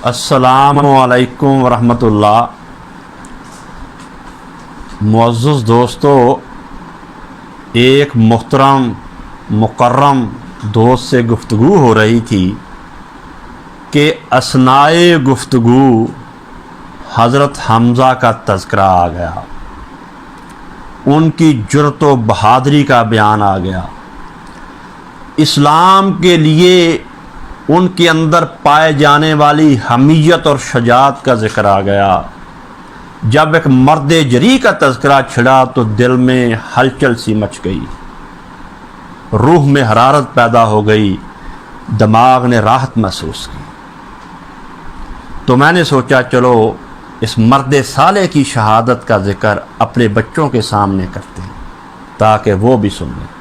السلام علیکم ورحمۃ اللہ۔ معزز دوستو، ایک محترم مکرم دوست سے گفتگو ہو رہی تھی کہ اثنائے گفتگو حضرت حمزہ کا تذکرہ آ گیا، ان کی جرأت و بہادری کا بیان آ گیا، اسلام کے لیے ان کے اندر پائے جانے والی حمیت اور شجاعت کا ذکر آ گیا۔ جب ایک مرد جری کا تذکرہ چھڑا تو دل میں ہلچل سی مچ گئی، روح میں حرارت پیدا ہو گئی، دماغ نے راحت محسوس کی۔ تو میں نے سوچا چلو اس مرد صالح کی شہادت کا ذکر اپنے بچوں کے سامنے کرتے ہیں تاکہ وہ بھی سن لیں۔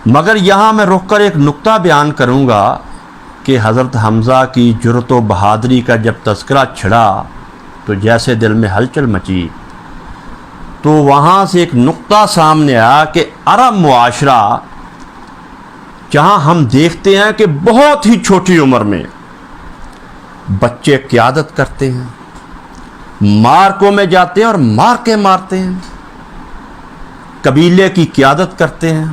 مگر یہاں میں رک کر ایک نقطہ بیان کروں گا کہ حضرت حمزہ کی جرأت و بہادری کا جب تذکرہ چھڑا تو جیسے دل میں ہلچل مچی، تو وہاں سے ایک نقطہ سامنے آیا کہ عرب معاشرہ، جہاں ہم دیکھتے ہیں کہ بہت ہی چھوٹی عمر میں بچے قیادت کرتے ہیں، مارکوں میں جاتے ہیں اور مار کے مارتے ہیں، قبیلے کی قیادت کرتے ہیں،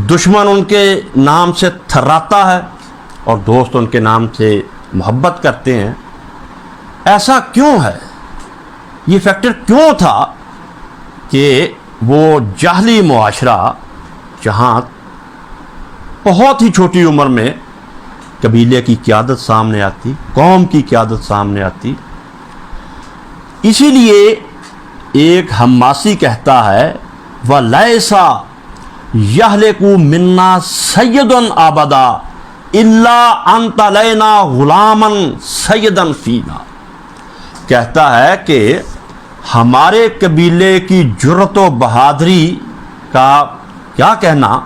دشمن ان کے نام سے تھراتا ہے اور دوست ان کے نام سے محبت کرتے ہیں۔ ایسا کیوں ہے؟ یہ فیکٹر کیوں تھا کہ وہ جاہلی معاشرہ جہاں بہت ہی چھوٹی عمر میں قبیلے کی قیادت سامنے آتی، قوم کی قیادت سامنے آتی؟ اسی لیے ایک حماسی کہتا ہے وَلَيْسَ يَهْلِكُ مِنَّا سَيِّدٌ أَبَدًا إِلَّا أَنْتَ لَيْنَا غُلَامًا سَيِّدًا فِينَا، کہتا ہے کہ ہمارے قبیلے کی جرأت و بہادری کا کیا کہنا،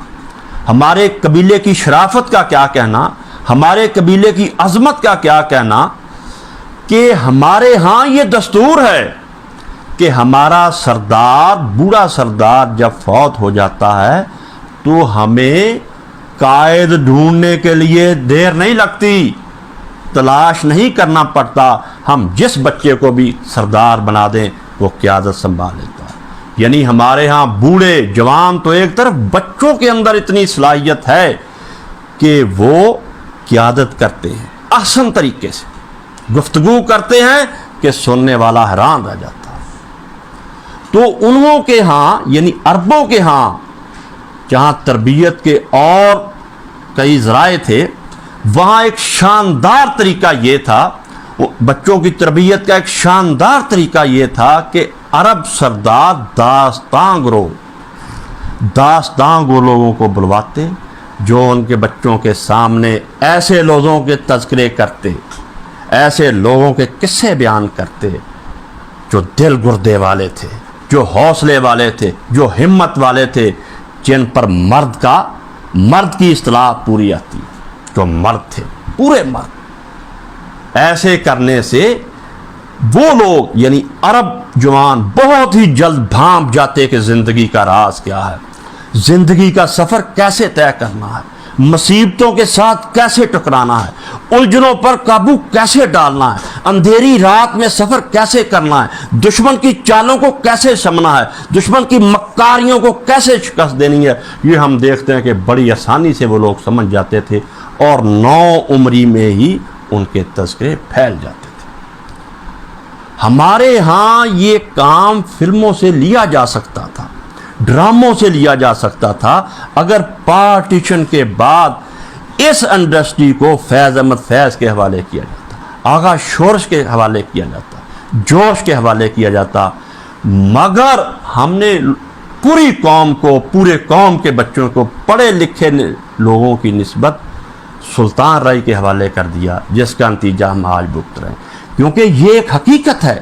ہمارے قبیلے کی شرافت کا کیا کہنا، ہمارے قبیلے کی عظمت کا کیا کہنا کہ ہمارے ہاں یہ دستور ہے کہ ہمارا سردار، بوڑھا سردار جب فوت ہو جاتا ہے تو ہمیں قائد ڈھونڈنے کے لیے دیر نہیں لگتی، تلاش نہیں کرنا پڑتا، ہم جس بچے کو بھی سردار بنا دیں وہ قیادت سنبھال لیتا ہے۔ یعنی ہمارے ہاں بوڑھے جوان تو ایک طرف، بچوں کے اندر اتنی صلاحیت ہے کہ وہ قیادت کرتے ہیں، احسن طریقے سے گفتگو کرتے ہیں کہ سننے والا حیران رہ جاتا ہے۔ تو انہوں کے ہاں یعنی عربوں کے ہاں جہاں تربیت کے اور کئی ذرائع تھے، وہاں ایک شاندار طریقہ یہ تھا، بچوں کی تربیت کا ایک شاندار طریقہ یہ تھا کہ عرب سردار داستان گو لوگوں کو بلواتے جو ان کے بچوں کے سامنے ایسے لوگوں کے تذکرے کرتے، ایسے لوگوں کے قصے بیان کرتے جو دل گردے والے تھے، جو حوصلے والے تھے، جو ہمت والے تھے، جن پر مرد کی اصطلاح پوری آتی، جو مرد تھے، پورے مرد۔ ایسے کرنے سے وہ لوگ یعنی عرب جوان بہت ہی جلد بھانپ جاتے کہ زندگی کا راز کیا ہے، زندگی کا سفر کیسے طے کرنا ہے، مصیبتوں کے ساتھ کیسے ٹکرانا ہے، الجھنوں پر قابو کیسے ڈالنا ہے، اندھیری رات میں سفر کیسے کرنا ہے، دشمن کی چالوں کو کیسے سمنا ہے، دشمن کی مکاریوں کو کیسے شکست دینی ہے، یہ ہم دیکھتے ہیں کہ بڑی آسانی سے وہ لوگ سمجھ جاتے تھے اور 9 عمری میں ہی ان کے تذکرے پھیل جاتے تھے۔ ہمارے ہاں یہ کام فلموں سے لیا جا سکتا تھا، ڈراموں سے لیا جا سکتا تھا، اگر پارٹیشن کے بعد اس انڈسٹری کو فیض احمد فیض کے حوالے کیا جاتا، آغا شورش کے حوالے کیا جاتا، جوش کے حوالے کیا جاتا، مگر ہم نے پوری قوم کو، پورے قوم کے بچوں کو پڑھے لکھے لوگوں کی نسبت سلطان رائی کے حوالے کر دیا، جس کا نتیجہ ہم آج بھگت رہے ہیں۔ کیونکہ یہ ایک حقیقت ہے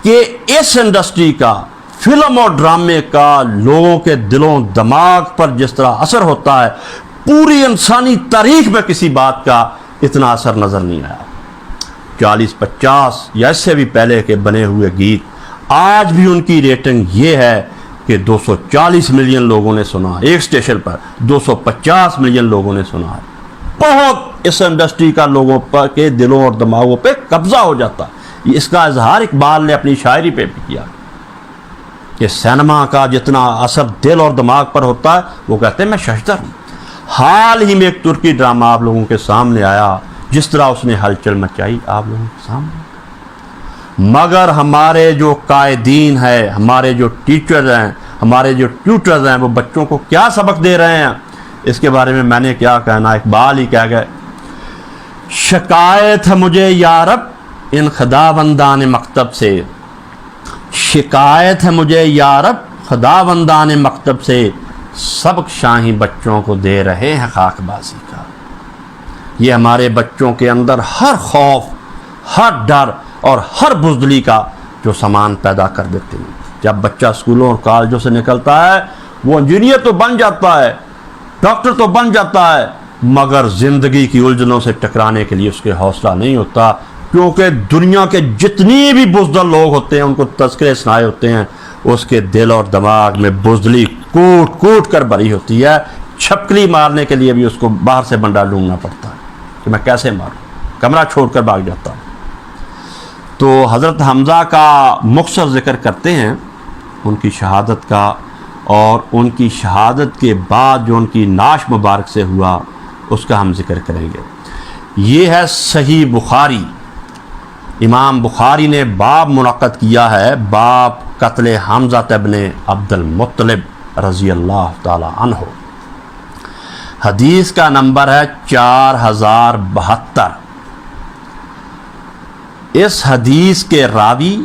کہ اس انڈسٹری کا، فلم اور ڈرامے کا لوگوں کے دلوں دماغ پر جس طرح اثر ہوتا ہے، پوری انسانی تاریخ میں کسی بات کا اتنا اثر نظر نہیں آیا۔ 40-50 یا اس سے بھی پہلے کے بنے ہوئے گیت آج بھی ان کی ریٹنگ یہ ہے کہ 240 ملین لوگوں نے سنا، ایک اسٹیشن پر 250 ملین لوگوں نے سنا ہے۔ بہت اس انڈسٹری کا لوگوں پر کے دلوں اور دماغوں پہ قبضہ ہو جاتا ہے۔ اس کا اظہار اقبال نے اپنی شاعری پہ بھی کیا کہ سینما کا جتنا اثر دل اور دماغ پر ہوتا ہے، وہ کہتے ہیں میں ششدر ہوں۔ حال ہی میں ایک ترکی ڈرامہ آپ لوگوں کے سامنے آیا، جس طرح اس نے ہلچل مچائی آپ لوگوں کے سامنے، مگر ہمارے جو قائدین ہیں، ہمارے جو ٹیچرز ہیں، ہمارے جو ٹیوٹرز ہیں، وہ بچوں کو کیا سبق دے رہے ہیں، اس کے بارے میں نے کیا کہنا، اقبال ہی کہہ گئے، شکایت ہے مجھے یارب ان خداوندان مکتب سے، شکایت ہے مجھے یارب خداوندان مکتب سے، سبق شاہی بچوں کو دے رہے ہیں خاک بازی کا۔ یہ ہمارے بچوں کے اندر ہر خوف، ہر ڈر اور ہر بزدلی کا جو سامان پیدا کر دیتے ہیں۔ جب بچہ اسکولوں اور کالجوں سے نکلتا ہے، وہ انجینئر تو بن جاتا ہے، ڈاکٹر تو بن جاتا ہے، مگر زندگی کی الجھنوں سے ٹکرانے کے لیے اس کے حوصلہ نہیں ہوتا، کیونکہ دنیا کے جتنی بھی بزدل لوگ ہوتے ہیں، ان کو تذکرے سنائے ہوتے ہیں، اس کے دل اور دماغ میں بزدلی کوٹ کوٹ کر بھری ہوتی ہے۔ چھپکلی مارنے کے لیے بھی اس کو باہر سے بنڈا ڈھونڈنا پڑتا ہے کہ میں کیسے ماروں، کمرہ چھوڑ کر بھاگ جاتا ہوں۔ تو حضرت حمزہ کا مختصر ذکر کرتے ہیں، ان کی شہادت کا، اور ان کی شہادت کے بعد جو ان کی نعش مبارک سے ہوا اس کا ہم ذکر کریں گے۔ یہ ہے صحیح بخاری، امام بخاری نے باب منعقد کیا ہے، باب قتل حمزہ ابن عبد المطلب رضی اللہ تعالی عنہ۔ حدیث کا نمبر ہے 4072۔ اس حدیث کے راوی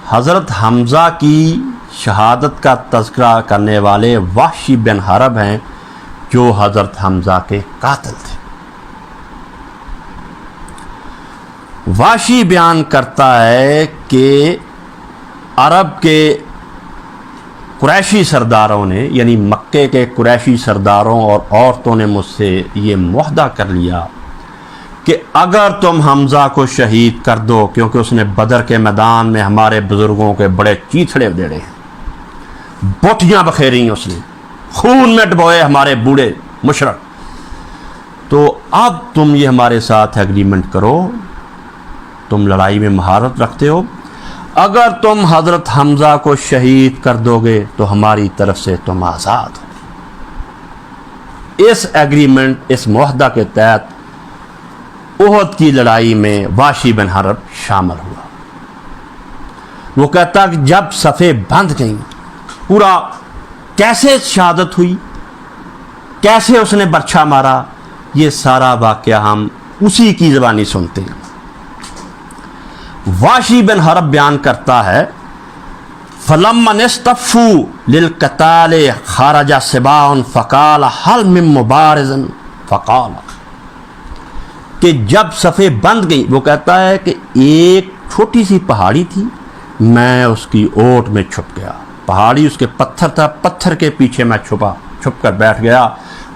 حضرت حمزہ کی شہادت کا تذکرہ کرنے والے وحشی بن حرب ہیں، جو حضرت حمزہ کے قاتل تھے۔ وحشی بیان کرتا ہے کہ عرب کے قریشی سرداروں نے، یعنی مکے کے قریشی سرداروں اور عورتوں نے مجھ سے یہ معاہدہ کر لیا کہ اگر تم حمزہ کو شہید کر دو، کیونکہ اس نے بدر کے میدان میں ہمارے بزرگوں کے بڑے چیتھڑے دیڑے ہیں، بوٹیاں بکھیری اس نے، خون میں ڈبوئے ہمارے بوڑھے مشرق، تو اب تم یہ ہمارے ساتھ ایگریمنٹ کرو، تم لڑائی میں مہارت رکھتے ہو، اگر تم حضرت حمزہ کو شہید کر دو گے تو ہماری طرف سے تم آزاد ہو۔ اس ایگریمنٹ، اس معاہدہ کے تحت احد کی لڑائی میں وحشی بن حرب شامل ہوا۔ وہ کہتا کہ جب صفیں بندھ گئیں، پورا کیسے شہادت ہوئی، کیسے اس نے برچھا مارا، یہ سارا واقعہ ہم اسی کی زبانی سنتے ہیں۔ وحشی بن حرب بیان کرتا ہے، فَلَمَّا اسْتَفُّوا لِلْقِتَالِ خَرَجَ سِبَاعٌ فَقَالَ هَلْ مِن مُبَارِزٍ فَقَالَ، کہ جب صفیں بند گئیں، وہ کہتا ہے کہ ایک چھوٹی سی پہاڑی تھی، میں اس کی اوٹ میں چھپ گیا، پہاڑی اس کے پتھر تھا، پتھر کے پیچھے میں چھپ کر بیٹھ گیا۔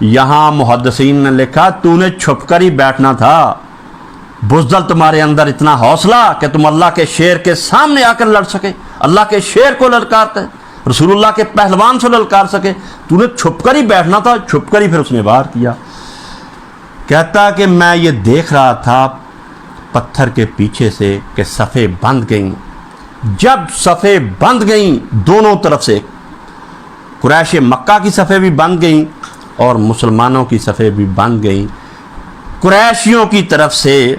یہاں محدثین نے لکھا تو نے چھپ کر ہی بیٹھنا تھا، بزدل تمہارے اندر اتنا حوصلہ کہ تم اللہ کے شیر کے سامنے آ کر لڑ سکے، اللہ کے شیر کو للکارتے، رسول اللہ کے پہلوان سے للکار سکے، تو نے چھپ کر ہی بیٹھنا تھا، چھپ کر ہی پھر اس نے وار کیا۔ کہتا کہ میں یہ دیکھ رہا تھا پتھر کے پیچھے سے کہ صفیں بند گئیں، جب صفیں بند گئیں دونوں طرف سے، قریش مکہ کی صفیں بھی بند گئیں اور مسلمانوں کی صفیں بھی بند گئیں، قریشیوں کی طرف سے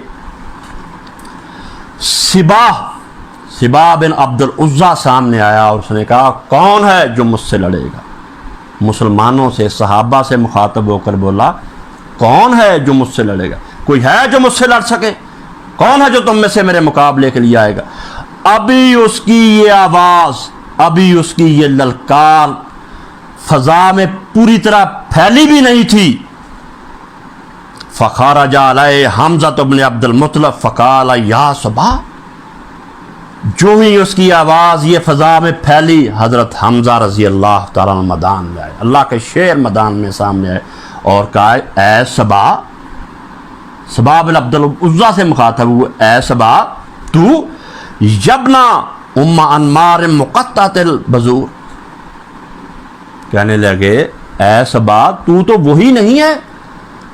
سبا بن عبد العزیٰ سامنے آیا اور اس نے کہا کون ہے جو مجھ سے لڑے گا؟ مسلمانوں سے، صحابہ سے مخاطب ہو کر بولا کون ہے جو مجھ سے لڑے گا؟ کوئی ہے جو مجھ سے لڑ سکے؟ کون ہے جو تم میں سے میرے مقابلے کے لیے آئے گا؟ ابھی اس کی یہ آواز، ابھی اس کی یہ للکار فضا میں پوری طرح پھیلی بھی نہیں تھی۔ فخرج علیہ حمزہ بن عبد المطلب فقال یا صبا، جو ہی اس کی آواز یہ فضا میں پھیلی، حضرت حمزہ رضی اللہ تعالیٰ عنہ میدان میں آئے، اللہ کے شیر میدان میں سامنے آئے اور کہا اے صبا، صبا بن عبد العزیٰ سے مخاطب ہوئے، اے صبا تو یبنا ام انمار مقطعۃ البذور، کہنے لگے اے صبا تو وہی نہیں ہے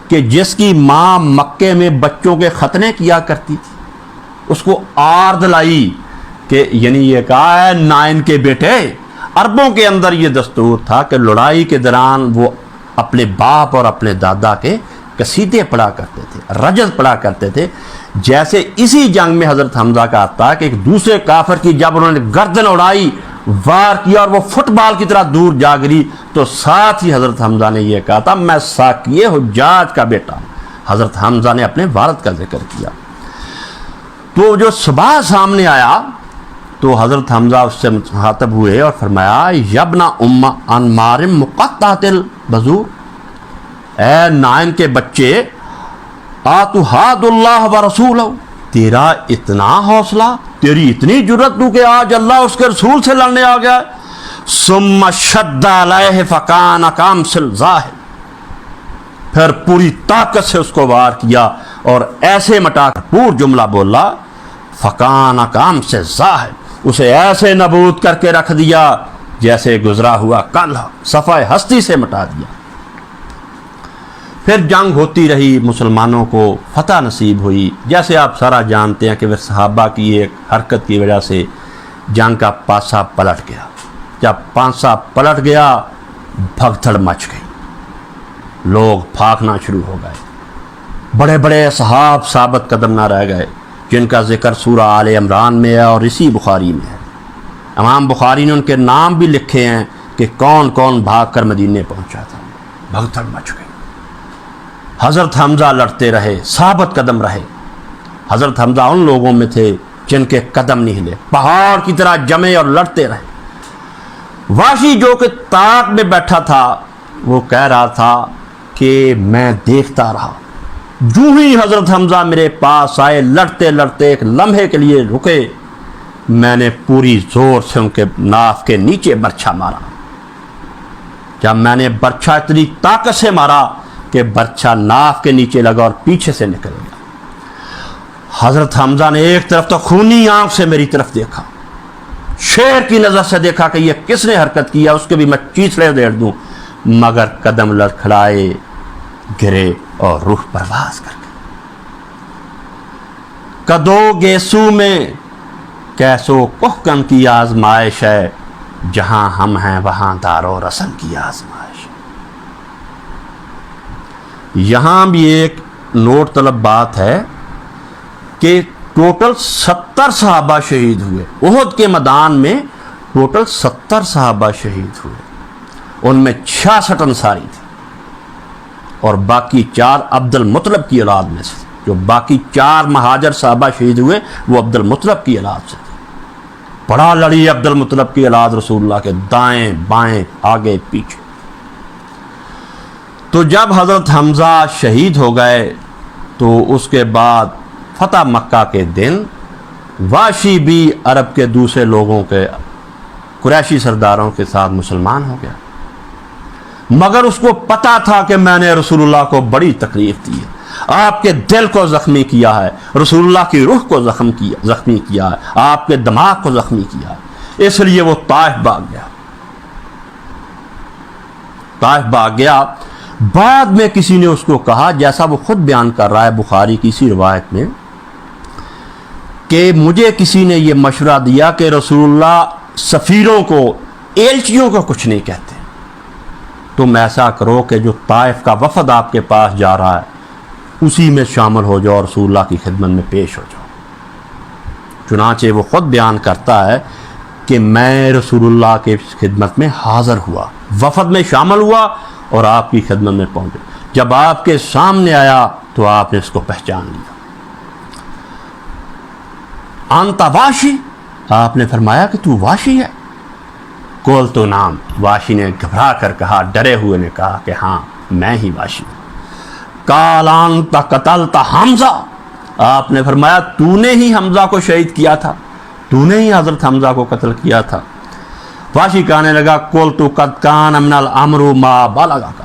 کہ جس کی ماں مکے میں بچوں کے ختنے کیا کرتی تھی، اس کو آرد لائی کہ یعنی یہ کہا ہے نائن کے بیٹے، عربوں کے اندر یہ دستور تھا کہ لڑائی کے دوران وہ اپنے باپ اور اپنے دادا کے قصیدے پڑھا کرتے تھے، رجز پڑھا کرتے تھے۔ جیسے اسی جنگ میں حضرت حمزہ کا آتا ہے کہ ایک دوسرے کافر کی جب انہوں نے گردن اڑائی، وار کیا اور وہ فٹ بال کی طرح دور جا گری، تو ساتھ ہی حضرت حمزہ نے یہ کہا تھا میں ساقی حجاج کا بیٹا ہوں۔ حضرت حمزہ نے اپنے والد کا ذکر کیا۔ تو جو صبح سامنے آیا تو حضرت حمزہ اس سے مخاطب ہوئے اور فرمایا یبن ام انمار مقطعۃ البذور، اے نائن کے بچے، آتحاد اللہ و رسولہ، تیرا اتنا حوصلہ، تیری اتنی جرت تو کہ آج اللہ اس کے رسول سے لڑنے آ گیا ہے۔ ثم شد علیہ فکان کامثل ظاہر، پھر پوری طاقت سے اس کو وار کیا اور ایسے مٹا کر پور جملہ بولا فکان کامثل ظاہر، اسے ایسے نبود کر کے رکھ دیا جیسے گزرا ہوا کل، صفحہ ہستی سے مٹا دیا۔ پھر جنگ ہوتی رہی، مسلمانوں کو فتح نصیب ہوئی۔ جیسے آپ سارا جانتے ہیں کہ وہ صحابہ کی ایک حرکت کی وجہ سے جنگ کا پاسا پلٹ گیا۔ جب پاسا پلٹ گیا بھگدڑ مچ گئی، لوگ بھاگنا شروع ہو گئے، بڑے بڑے صحاب ثابت قدم نہ رہ گئے، جن کا ذکر سورہ آل عمران میں ہے اور اسی بخاری میں ہے۔ امام بخاری نے ان کے نام بھی لکھے ہیں کہ کون کون بھاگ کر مدینے پہنچا تھا۔ بھگدڑ مچ گئی۔ حضرت حمزہ لڑتے رہے، ثابت قدم رہے۔ حضرت حمزہ ان لوگوں میں تھے جن کے قدم نہیں ہلے، پہاڑ کی طرح جمے اور لڑتے رہے۔ واشی جو کہ طاق میں بیٹھا تھا وہ کہہ رہا تھا کہ میں دیکھتا رہا، جو ہی حضرت حمزہ میرے پاس آئے لڑتے لڑتے ایک لمحے کے لیے رکے، میں نے پوری زور سے ان کے ناف کے نیچے برچھا مارا۔ جب میں نے برچھا اتنی طاقت سے مارا کہ برچھا ناف کے نیچے لگا اور پیچھے سے نکل گیا۔ حضرت حمزہ نے ایک طرف تو خونی آنکھ سے میری طرف دیکھا، شیر کی نظر سے دیکھا کہ یہ کس نے حرکت کیا، اس کے بھی میں چیسڑے دیر دوں، مگر قدم لڑکھڑائے، گرے اور روح پرواز کر گئے۔ کدو گیسو میں کیسو کہکن کی آزمائش ہے، جہاں ہم ہیں وہاں دار و رسن کی آزمائش۔ یہاں بھی ایک نوٹ طلب بات ہے کہ ٹوٹل 70 صحابہ شہید ہوئے۔ احد کے میدان میں ٹوٹل 70 صحابہ شہید ہوئے، ان میں 66 انصاری تھے اور باقی 4 عبد المطلب کی اولاد میں سے۔ جو باقی 4 مہاجر صحابہ شہید ہوئے وہ عبد المطلب کی اولاد سے تھے۔ بڑا لڑی عبد المطلب کی اولاد رسول اللہ کے، دائیں بائیں آگے پیچھے۔ تو جب حضرت حمزہ شہید ہو گئے تو اس کے بعد فتح مکہ کے دن واشی بھی عرب کے دوسرے لوگوں کے قریشی سرداروں کے ساتھ مسلمان ہو گیا، مگر اس کو پتا تھا کہ میں نے رسول اللہ کو بڑی تکلیف دی ہے، آپ کے دل کو زخمی کیا ہے، رسول اللہ کی روح کو زخمی کیا ہے، آپ کے دماغ کو زخمی کیا ہے، اس لیے وہ طائف بھاگ گیا۔ طائف بھاگ گیا۔ بعد میں کسی نے اس کو کہا، جیسا وہ خود بیان کر رہا ہے بخاری کی اسی روایت میں، کہ مجھے کسی نے یہ مشورہ دیا کہ رسول اللہ سفیروں کو، ایلچیوں کو کچھ نہیں کہتے، تم ایسا کرو کہ جو طائف کا وفد آپ کے پاس جا رہا ہے اسی میں شامل ہو جاؤ، رسول اللہ کی خدمت میں پیش ہو جاؤ۔ چنانچہ وہ خود بیان کرتا ہے کہ میں رسول اللہ کی خدمت میں حاضر ہوا، وفد میں شامل ہوا اور آپ کی خدمت میں پہنچے۔ جب آپ کے سامنے آیا تو آپ نے اس کو پہچان لیا۔ انت واشی، آپ نے فرمایا کہ تو واشی ہے؟ قول تو نام، واشی نے گھبرا کر کہا، ڈرے ہوئے نے کہا کہ ہاں میں ہی واشی ہوں۔ قال انت قتلت حمزہ، آپ نے فرمایا تو نے ہی حمزہ کو شہید کیا تھا، تو نے ہی حضرت حمزہ کو قتل کیا تھا۔ واشی کہنے لگا قلت قد کان من الامر ما بلغک،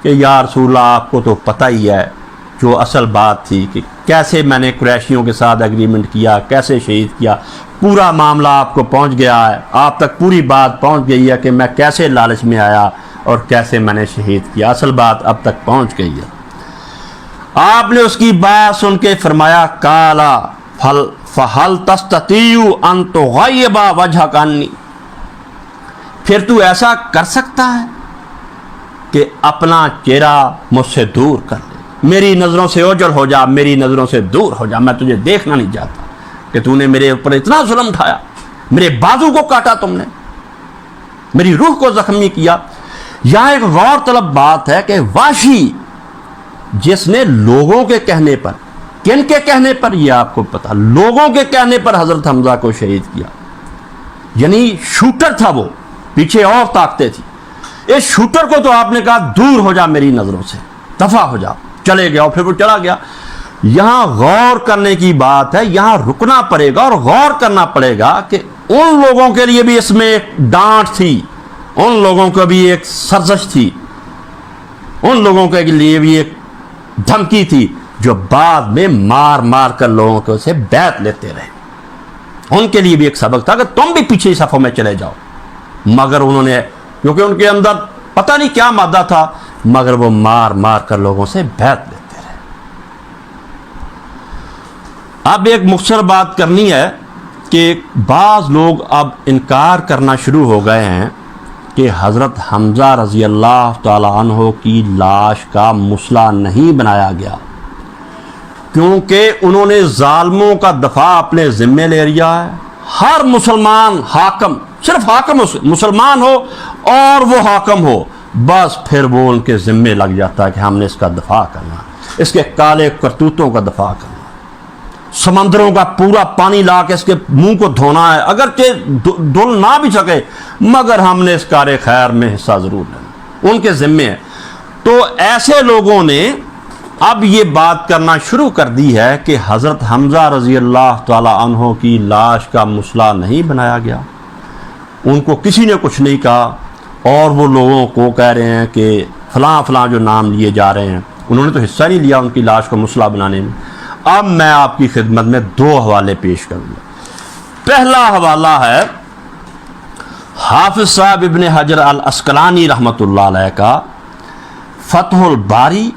کہ یا رسول اللہ آپ کو تو پتہ ہی ہے جو اصل بات تھی کہ کیسے میں نے قریشیوں کے ساتھ ایگریمنٹ کیا، کیسے شہید کیا، پورا معاملہ آپ کو پہنچ گیا ہے، آپ تک پوری بات پہنچ گئی ہے کہ میں کیسے لالچ میں آیا اور کیسے میں نے شہید کیا، اصل بات اب تک پہنچ گئی ہے۔ آپ نے اس کی بات سن کے فرمایا کالا فہل تستطیع ان تغیب وجہک عنی، پھر تو ایسا کر سکتا ہے کہ اپنا چہرہ مجھ سے دور کر لے، میری نظروں سے اوجھل ہو جا، میری نظروں سے دور ہو جا، میں تجھے دیکھنا نہیں چاہتا کہ تو نے میرے اوپر اتنا ظلم اٹھایا، میرے بازو کو کاٹا تم نے، میری روح کو زخمی کیا۔ یہاں ایک غور طلب بات ہے کہ وحشی جس نے لوگوں کے کہنے پر، کن کے کہنے پر یہ آپ کو پتا، لوگوں کے کہنے پر حضرت حمزہ کو شہید کیا، یعنی شوٹر تھا وہ، پیچھے اور طاقتیں تھی، اس شوٹر کو تو آپ نے کہا دور ہو جا میری نظروں سے، دفع ہو جا، چلے گیا اور پھر وہ چلا گیا۔ یہاں غور کرنے کی بات ہے، یہاں رکنا پڑے گا اور غور کرنا پڑے گا کہ ان لوگوں کے لیے بھی اس میں ایک ڈانٹ تھی، ان لوگوں کو بھی ایک سرزش تھی، ان لوگوں کے لیے بھی ایک دھمکی تھی جو بعد میں مار مار کر لوگوں کو سے بیعت لیتے رہے۔ ان کے لیے بھی ایک سبق تھا کہ تم بھی پیچھے صفوں میں چلے جاؤ، مگر انہوں نے، کیونکہ ان کے اندر پتہ نہیں کیا مادہ تھا، مگر وہ مار مار کر لوگوں سے بیعت لیتے رہے۔ اب ایک مختصر بات کرنی ہے کہ بعض لوگ اب انکار کرنا شروع ہو گئے ہیں کہ حضرت حمزہ رضی اللہ تعالی عنہ کی لاش کا مسلح نہیں بنایا گیا، کیونکہ انہوں نے ظالموں کا دفاع اپنے ذمے لے لیا ہے۔ ہر مسلمان حاکم، صرف حاکم مسلمان ہو اور وہ حاکم ہو، بس پھر وہ ان کے ذمے لگ جاتا ہے کہ ہم نے اس کا دفاع کرنا، اس کے کالے کرتوتوں کا دفاع کرنا، سمندروں کا پورا پانی لا کے اس کے منہ کو دھونا ہے، اگرچہ دھل نہ بھی سکے مگر ہم نے اس کار خیر میں حصہ ضرور لینا، ان کے ذمے ہے۔ تو ایسے لوگوں نے اب یہ بات کرنا شروع کر دی ہے کہ حضرت حمزہ رضی اللہ تعالی عنہ کی لاش کا مسلح نہیں بنایا گیا، ان کو کسی نے کچھ نہیں کہا، اور وہ لوگوں کو کہہ رہے ہیں کہ فلاں فلاں جو نام لیے جا رہے ہیں انہوں نے تو حصہ نہیں لیا ان کی لاش کو مسلح بنانے میں۔ اب میں آپ کی خدمت میں دو حوالے پیش کروں گا۔ پہلا حوالہ ہے حافظ صاحب ابن حجر العسقلانی رحمۃ اللہ علیہ کا فتح الباری،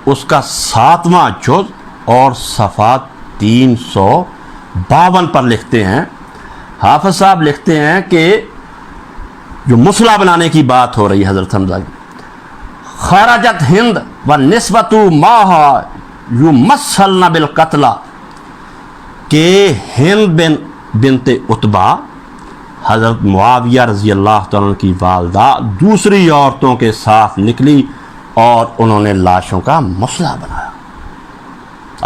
اس کا 7واں جز اور صفحہ 352 پر لکھتے ہیں، حافظ صاحب لکھتے ہیں کہ جو مسلح بنانے کی بات ہو رہی ہے حضرت حمزہ کی، خرجت ہند و نسبت ماہا یمثلن بالقتل، کہ ہند بنت عتبہ حضرت معاویہ رضی اللہ تعالیٰ کی والدہ دوسری عورتوں کے ساتھ نکلی اور انہوں نے لاشوں کا مسلح بنایا۔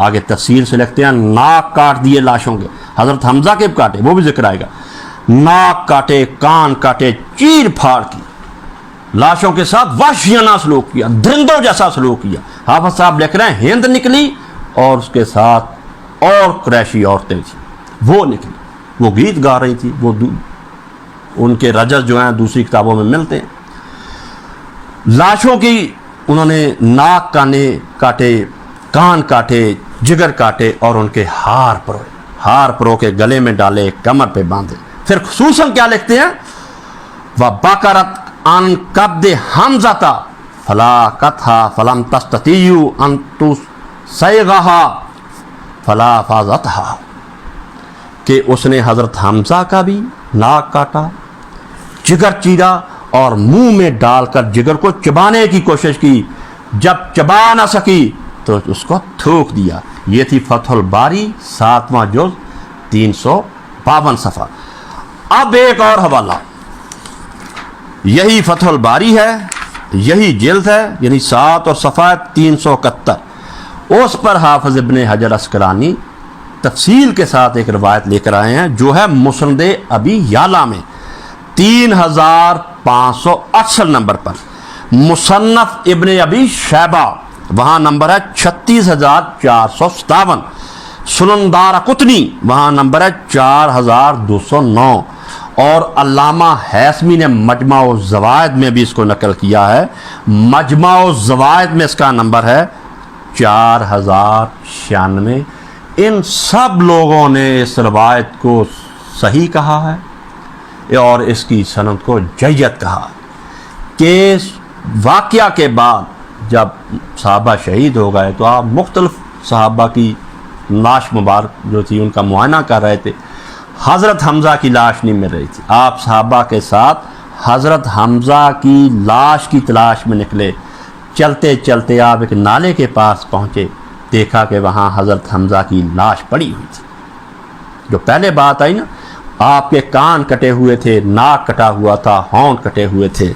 آگے تفصیل سے لکھتے ہیں ناک کاٹ دیے لاشوں کے، حضرت حمزہ کے کاٹے، وہ بھی ذکر آئے گا، ناک کاٹے، کان کاٹے، چیر پھاڑ کی، لاشوں کے ساتھ وحشیانہ سلوک کیا، درندوں جیسا سلوک کیا۔ حافظ صاحب لکھ رہے ہیں ہند نکلی اور اس کے ساتھ اور قریشی عورتیں تھیں، وہ نکلی، وہ گیت گا رہی تھی، وہ ان کے رجز جو ہیں دوسری کتابوں میں ملتے ہیں۔ لاشوں کی انہوں نے ناک کاٹے، کان کاٹے، جگر کاٹے اور ان کے ہار پرو کے گلے میں ڈالے، کمر پہ باندھے۔ پھر خصوصاً کیا لکھتے ہیں وَبَكَرَتْ عَنْ قَبْضِ حَمْزَةَ فَلَاقَتْهَا فَلَمْ تَسْتَطِيعُ أَنْ تُصِيغَهَا فَلَا فَازَتْهَا، کہ اس نے حضرت حمزہ کا بھی ناک کاٹا، جگر چیرا اور منہ میں ڈال کر جگر کو چبانے کی کوشش کی، جب چبا نہ سکی تو اس کو تھوک دیا۔ یہ تھی فتح الباری 7واں جز 352 صفحہ۔ اب ایک اور حوالہ، یہی فتح الباری ہے، یہی جلد ہے، یعنی 7 اور صفحہ 371، اس پر حافظ ابن حجر عسقلانی تفصیل کے ساتھ ایک روایت لے کر آئے ہیں جو ہے مسند ابی یعلا میں 3568 نمبر پر، مصنف ابن ابی شیبہ وہاں نمبر ہے 36457، سنن دارقطنی وہاں نمبر ہے 4209، اور علامہ حیثمی نے مجمع الزوائد میں بھی اس کو نقل کیا ہے، مجمع الزوائد میں اس کا نمبر ہے 4096۔ ان سب لوگوں نے اس روایت کو صحیح کہا ہے اور اس کی سند کو جید کہا کہ واقعہ کے بعد جب صحابہ شہید ہو گئے تو آپ مختلف صحابہ کی لاش مبارک جو تھی ان کا معائنہ کر رہے تھے. حضرت حمزہ کی لاش نہیں مل رہی تھی. آپ صحابہ کے ساتھ حضرت حمزہ کی لاش کی تلاش میں نکلے. چلتے چلتے آپ ایک نالے کے پاس پہنچے, دیکھا کہ وہاں حضرت حمزہ کی لاش پڑی ہوئی تھی. جو پہلے بات آئی نا, آپ کے کان کٹے ہوئے تھے, ناک کٹا ہوا تھا, ہونٹ کٹے ہوئے تھے,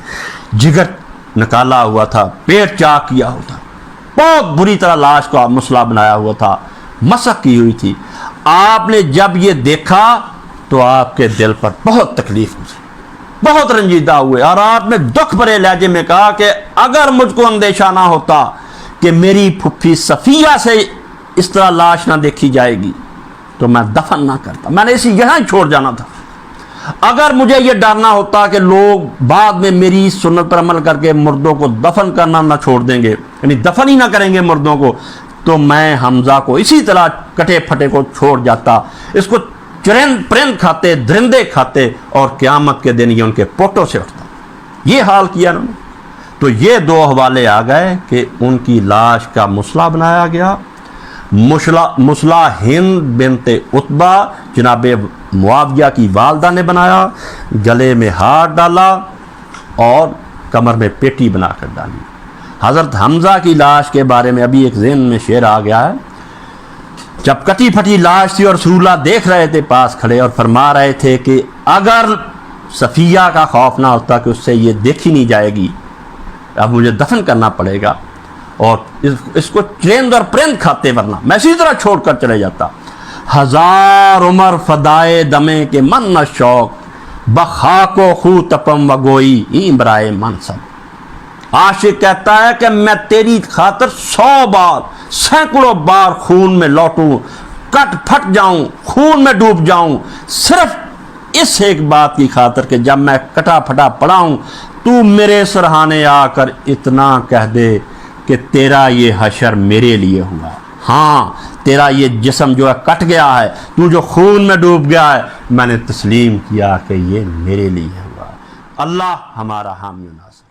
جگر نکالا ہوا تھا, پیٹ چاک کیا ہوا تھا, بہت بری طرح لاش کو مسلح بنایا ہوا تھا, مسخ کی ہوئی تھی. آپ نے جب یہ دیکھا تو آپ کے دل پر بہت تکلیف ہوئی, بہت رنجیدہ ہوئے, اور آپ نے دکھ بھرے لہجے میں کہا کہ اگر مجھ کو اندیشہ نہ ہوتا کہ میری پھپھی صفیہ سے اس طرح لاش نہ دیکھی جائے گی تو میں دفن نہ کرتا, میں نے اسے یہاں چھوڑ جانا تھا. اگر مجھے یہ ڈرنا ہوتا کہ لوگ بعد میں میری سنت پر عمل کر کے مردوں کو دفن کرنا نہ چھوڑ دیں گے, یعنی دفن ہی نہ کریں گے مردوں کو, تو میں حمزہ کو اسی طرح کٹے پھٹے کو چھوڑ جاتا. اس کو پرند کھاتے, درندے کھاتے, اور قیامت کے دن یہ ان کے پوٹوں سے اٹھتا. یہ حال کیا انہوں نے. تو یہ دو حوالے آ گئے کہ ان کی لاش کا مسلح بنایا گیا. مسلح ہند بنت عتبہ جناب معاویہ کی والدہ نے بنایا, گلے میں ہار ڈالا اور کمر میں پیٹی بنا کر ڈالی. حضرت حمزہ کی لاش کے بارے میں ابھی ایک ذہن میں شعر آ گیا ہے. جب کٹی پھٹی لاش تھی اور رسول اللہ دیکھ رہے تھے پاس کھڑے, اور فرما رہے تھے کہ اگر صفیہ کا خوف نہ ہوتا کہ اس سے یہ دیکھی نہیں جائے گی, اب مجھے دفن کرنا پڑے گا, اور اس کو چرند اور پرند کھاتے, ورنہ میں اسی طرح چھوڑ کر چلے جاتا. ہزار عمر فدائے دمے کے من نہ شوق, بخاک و خو تپم و گوئی این برائے منصب. عاشق کہتا ہے کہ میں تیری خاطر 100 بار, سینکڑوں بار خون میں لوٹوں, کٹ پھٹ جاؤں, خون میں ڈوب جاؤں, صرف اس ایک بات کی خاطر کہ جب میں کٹا پھٹا پڑا ہوں تو میرے سرہانے آ کر اتنا کہہ دے کہ تیرا یہ حشر میرے لیے ہوا. ہاں, تیرا یہ جسم جو ہے کٹ گیا ہے, تو جو خون میں ڈوب گیا ہے, میں نے تسلیم کیا کہ یہ میرے لیے ہوا. اللہ ہمارا حامی و ناصر.